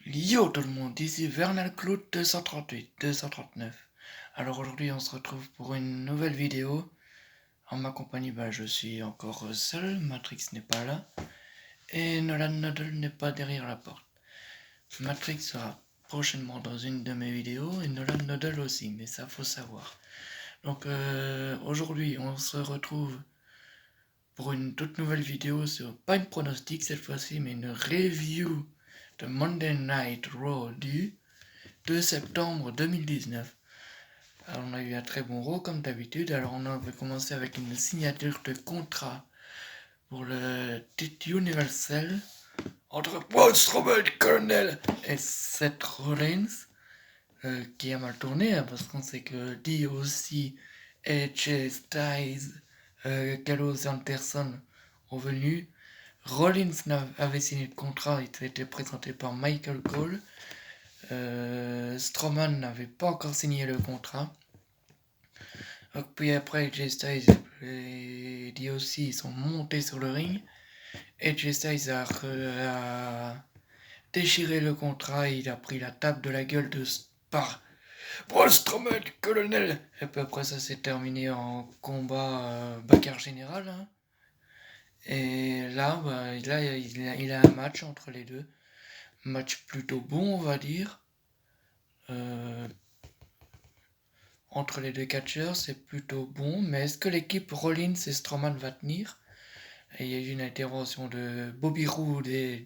Yo tout le monde, ici Vernal Cloud 238, 239. Alors aujourd'hui on se retrouve pour une nouvelle vidéo. En ma compagnie, je suis encore seul, Matrix n'est pas là. Et Nolan Noddle n'est pas derrière la porte. Matrix sera prochainement dans une de mes vidéos et Nolan Noddle aussi, mais ça faut savoir. Donc aujourd'hui on se retrouve pour une toute nouvelle vidéo sur, pas une pronostic cette fois-ci, mais une review de Monday Night Raw du 2 septembre 2019. Alors on a eu un très bon Raw comme d'habitude. Alors on va commencer avec une signature de contrat pour le titre universel entre Braun Strowman, Colonel et Seth Rollins, qui a mal tourné, hein, parce qu'on sait que DOC, AJ Styles, Gallows et Anderson ont venu. Rollins avait signé le contrat, il était présenté par Michael Cole. Strowman n'avait pas encore signé le contrat. Puis après, AJ Styles et DOC ils sont montés sur le ring. AJ Styles a déchiré le contrat, il a pris la table de la gueule de par Braun Strowman, colonel. Et puis après, ça s'est terminé en combat bagarre générale. Hein. Et là, il a un match entre les deux. Match plutôt bon, on va dire. Entre les deux catcheurs, c'est plutôt bon. Mais est-ce que l'équipe Rollins et Strowman va tenir? Et il y a eu une intervention de Bobby Roode et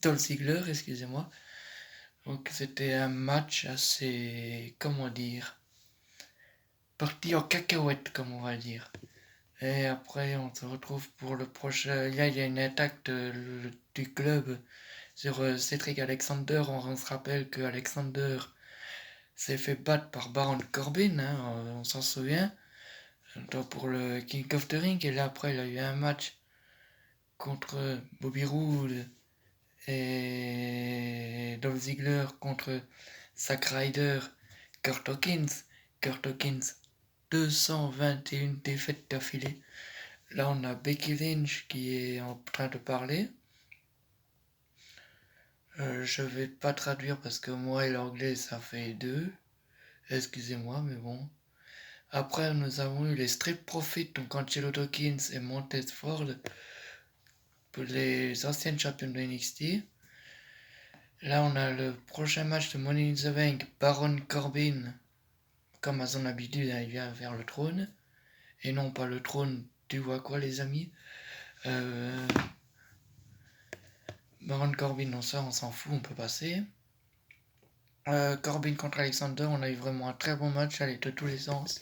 Dolph Ziggler, excusez-moi. Donc c'était un match assez, comment dire, parti en cacahuète, comme on va dire. Et après, on se retrouve pour le prochain. Là, il y a une attaque du club sur Cedric Alexander. On se rappelle que Alexander s'est fait battre par Baron Corbin, hein, on s'en souvient, pour le King of the Ring. Et là, après, il a eu un match contre Bobby Roode et Dolph Ziggler contre Zack Ryder, Kurt Hawkins. Kurt Hawkins, 221 défaites d'affilée. Là, on a Becky Lynch qui est en train de parler. Je vais pas traduire parce que moi et l'anglais ça fait deux. Excusez-moi, mais bon. Après, nous avons eu les Street Profits, donc Angelo Dawkins et Montez Ford, pour les anciennes championnes de NXT. Là, on a le prochain match de Money in the Bank, Baron Corbin, comme à son habitude, il vient vers le trône. Et non pas le trône, tu vois quoi, les amis. Baron Corbin, non, ça, on s'en fout, on peut passer. Corbin contre Alexander, on a eu vraiment un très bon match, allez, de tous les sens.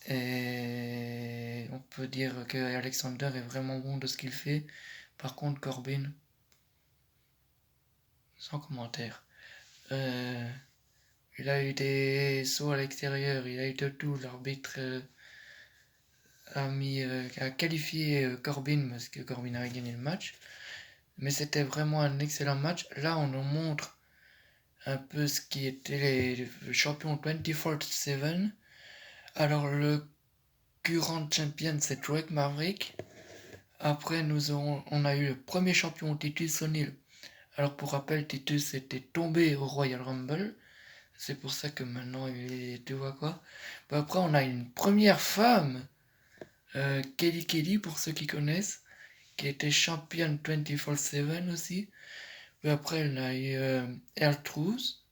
Et on peut dire que Alexander est vraiment bon de ce qu'il fait. Par contre, Corbin, sans commentaire. Il a eu des sauts à l'extérieur, il a eu de tout. L'arbitre a qualifié Corbin parce que Corbin avait gagné le match. Mais c'était vraiment un excellent match. Là, on nous montre un peu ce qui était les champions 24/7. Alors, le current champion, c'est Drake Maverick. Après, on a eu le premier champion Titus O'Neil. Alors, pour rappel, Titus était tombé au Royal Rumble. C'est pour ça que maintenant, tu vois quoi. Après, on a une première femme, Kelly, pour ceux qui connaissent, qui était championne 24/7 aussi. Puis après, on a eu R-Truth.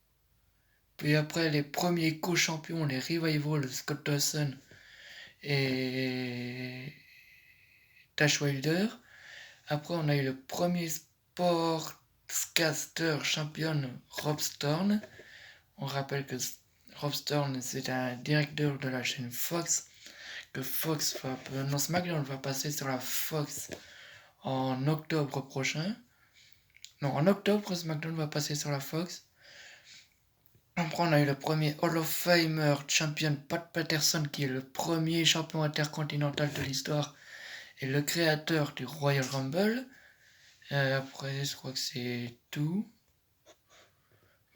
Puis après, les premiers co-champions, les Revival, Scott Dawson et Tash Wilder. Après, on a eu le premier sportscaster championne, Rob Storm. On rappelle que Rob Storm, c'est un directeur de la chaîne Fox. Que Fox va... Non, SmackDown va passer sur la Fox en octobre prochain. Non, en octobre, SmackDown va passer sur la Fox. Après, on a eu le premier Hall of Famer champion Pat Patterson, qui est le premier champion intercontinental de l'histoire et le créateur du Royal Rumble. Après, je crois que c'est tout.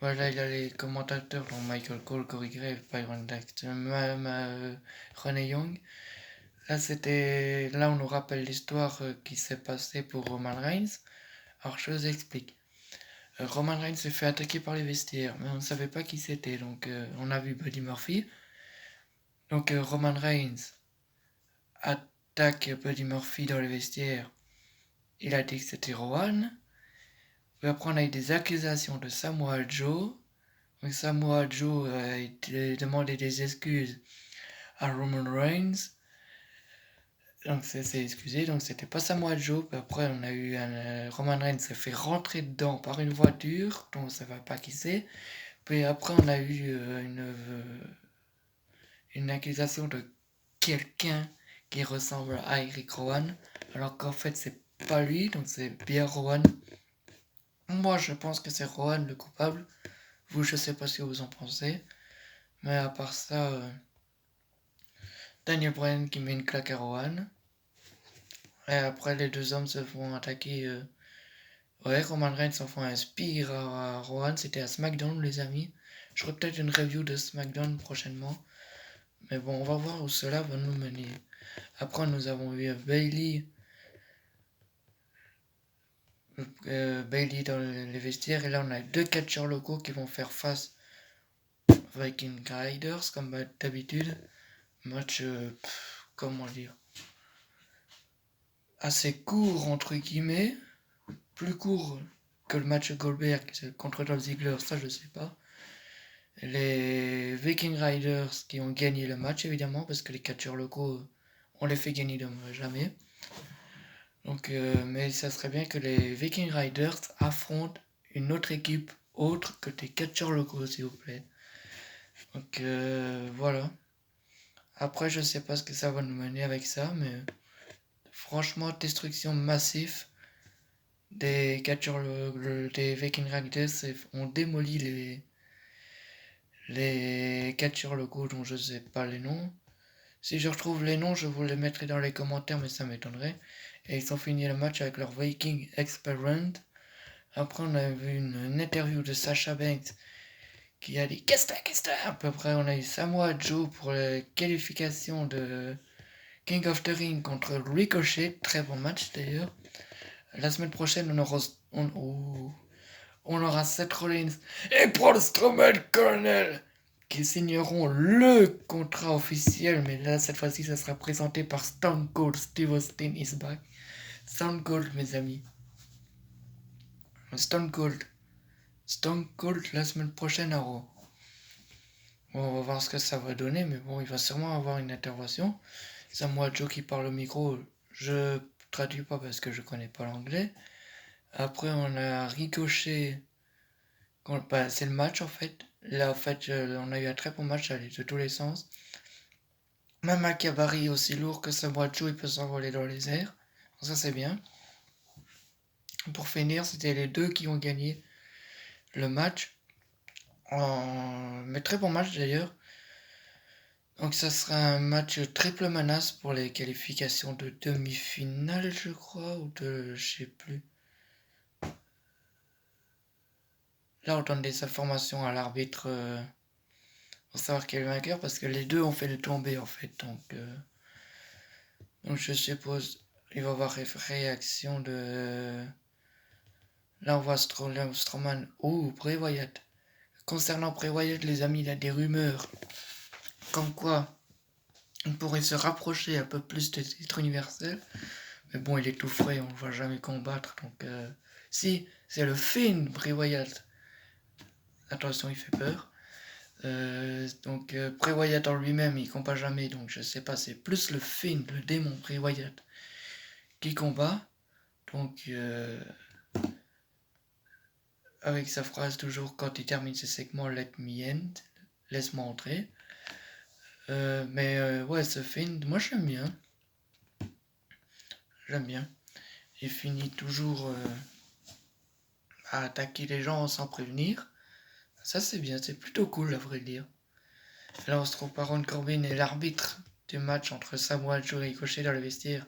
Voilà, il a les commentateurs, dont Michael Cole, Corey Graves, Byron Daxter, René Young. Là, on nous rappelle l'histoire qui s'est passée pour Roman Reigns. Alors je vous explique. Roman Reigns s'est fait attaquer par les vestiaires, mais on ne savait pas qui c'était, donc on a vu Buddy Murphy. Donc Roman Reigns attaque Buddy Murphy dans les vestiaires. Il a dit que c'était Rowan. Puis après on a eu des accusations de Samoa Joe. Donc Samoa Joe a demandé des excuses à Roman Reigns. Donc c'est excusé, donc c'était pas Samoa Joe. Puis après on a eu Roman Reigns s'est fait rentrer dedans par une voiture dont on ne savait pas qui c'est. Puis après on a eu une accusation de quelqu'un qui ressemble à Eric Rowan, alors qu'en fait c'est pas lui, donc c'est bien Rowan. Moi je pense que c'est Rowan le coupable. Vous, je sais pas ce que vous en pensez, mais à part ça, Daniel Bryan qui met une claque à Rowan. Et après les deux hommes se font attaquer. Ouais, Roman Reigns s'en font un spear à Rowan, c'était à SmackDown les amis. Je ferai peut-être une review de SmackDown prochainement. Mais bon, on va voir où cela va nous mener. Après, nous avons eu Bayley dans les vestiaires. Et là, on a deux catcheurs locaux qui vont faire face Viking Riders, comme d'habitude. Match, comment dire, assez court, entre guillemets. Plus court que le match Goldberg contre Dolph Ziggler, ça je sais pas. Les Viking Riders qui ont gagné le match, évidemment, parce que les catcheurs locaux, on les fait gagner de jamais. Donc, mais ça serait bien que les Viking Riders affrontent une autre équipe autre que des catcheurs locaux, s'il vous plaît. Donc, voilà. Après, je sais pas ce que ça va nous mener avec ça, mais franchement, destruction massive des catcheurs, des Viking Riders ont démoli les catcheurs locaux dont je sais pas les noms. Si je retrouve les noms, je vous les mettrai dans les commentaires, mais ça m'étonnerait. Et ils ont fini le match avec leur Viking Experiment. Après, on a vu une interview de Sasha Banks qui a dit qu'est-ce que à peu près. On a eu Samoa Joe pour la qualification de King of the Ring contre Ricochet. Très bon match d'ailleurs. La semaine prochaine, on aura Seth Rollins et Braun Strowman Colonel qui signeront le contrat officiel, mais là cette fois-ci ça sera présenté par Stone Cold Steve Austin is back. Stone Cold mes amis. Stone Cold la semaine prochaine à Raw. Bon, on va voir ce que ça va donner, mais bon, il va sûrement avoir une intervention. Samoa Joe qui parle au micro, je traduis pas parce que je connais pas l'anglais. Après on a Ricochet, c'est le match en fait. Là en fait on a eu un très bon match, allait de tous les sens. Même un cabaret aussi lourd que Samoa Joe, il peut s'envoler dans les airs. Ça c'est bien. Pour finir, c'était les deux qui ont gagné le match. Mais très bon match d'ailleurs. Donc ça sera un match triple menace pour les qualifications de demi-finale, je crois, ou de... je sais plus. Là, on donne des informations à l'arbitre pour savoir quel est le vainqueur, parce que les deux ont fait le tombé en fait. Donc je suppose il va y avoir réaction de... Là, on voit Strowman ou Bray Wyatt. Concernant Bray Wyatt, les amis, il y a des rumeurs comme quoi on pourrait se rapprocher un peu plus de titre universel. Mais bon, il est tout frais, on ne le voit jamais combattre. Donc, si, c'est le Finn Bray Wyatt. Attention, il fait peur. Donc, Bray Wyatt en lui-même, il combat jamais. Donc, je sais pas, c'est plus le Finn, le démon Bray Wyatt, qui combat. Donc, avec sa phrase toujours quand il termine ses segments, let me end, laisse-moi entrer. Mais ouais, ce Finn, moi j'aime bien. J'aime bien. Il finit toujours à attaquer les gens sans prévenir. Ça c'est bien, c'est plutôt cool à vrai dire. Là on se trouve Baron Corbin et l'arbitre du match entre Samoa Joe et Ricochet dans le vestiaire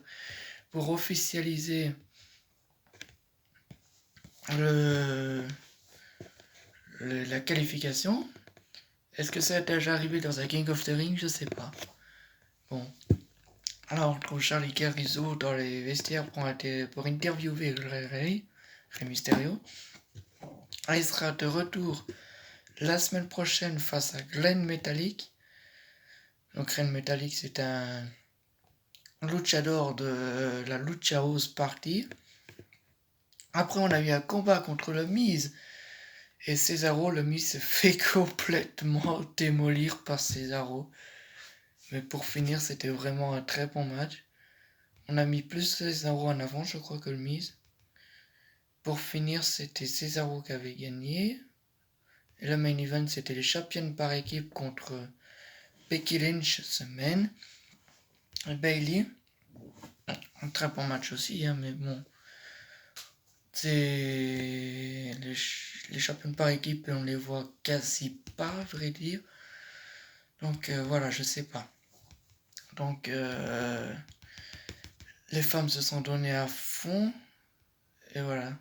pour officialiser la qualification. Est-ce que ça a déjà arrivé dans un King of the Ring? Je sais pas. Bon. Alors on trouve Charlie Caruso dans les vestiaires pour interviewer Ray Ray. Rey Mysterio. Il sera de retour la semaine prochaine face à Glenn Metallic. Donc Glenn Metallic, c'est un luchador de la Lucha House Party. Après, on a eu un combat contre le Miz et Cesaro. Le Miz s'est fait complètement démolir par Cesaro. Mais pour finir, c'était vraiment un très bon match. On a mis plus Cesaro en avant, je crois, que le Miz. Pour finir, c'était Cesaro qui avait gagné. Et le main event, c'était les champions par équipe contre Becky Lynch, semaine. Et Bayley. Un très bon match aussi, hein, mais bon. C'est les champions par équipe et on les voit quasi pas, à vrai dire. Donc voilà, je sais pas. Donc les femmes se sont données à fond. Et voilà.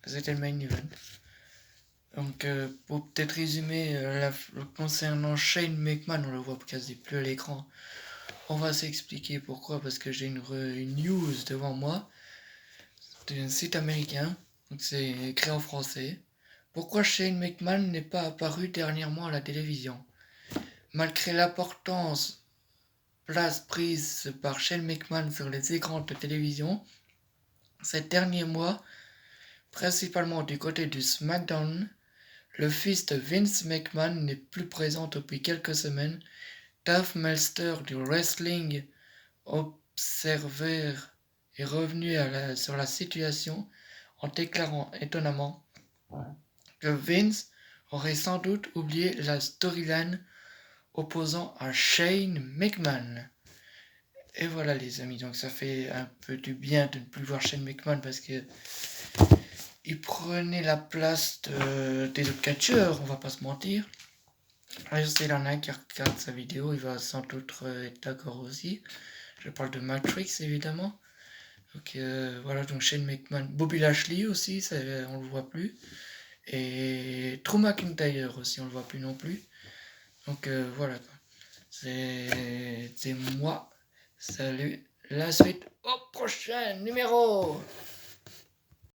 C'était le main event. Donc pour peut-être résumer, concernant Shane McMahon, on le voit quasi plus à l'écran. On va s'expliquer pourquoi, parce que j'ai une news devant moi. C'est un site américain, donc c'est écrit en français. Pourquoi Shane McMahon n'est pas apparu dernièrement à la télévision? Malgré l'importance place prise par Shane McMahon sur les écrans de télévision, ces derniers mois, principalement du côté du SmackDown, le fils de Vince McMahon n'est plus présent depuis quelques semaines. Dave Meltzer du Wrestling Observer est revenu sur la situation en déclarant étonnamment que Vince aurait sans doute oublié la storyline opposant à Shane McMahon. Et voilà les amis, donc ça fait un peu du bien de ne plus voir Shane McMahon parce que il prenait la place des autres catcheurs, on va pas se mentir. S'il y en a un qui regarde sa vidéo, il va sans doute être d'accord aussi. Je parle de Matrix évidemment. Donc voilà, donc Shane McMahon, Bobby Lashley aussi, ça, on le voit plus. Et Drew McIntyre aussi, on le voit plus non plus. Donc voilà quoi. C'est moi. Salut. La suite au prochain numéro.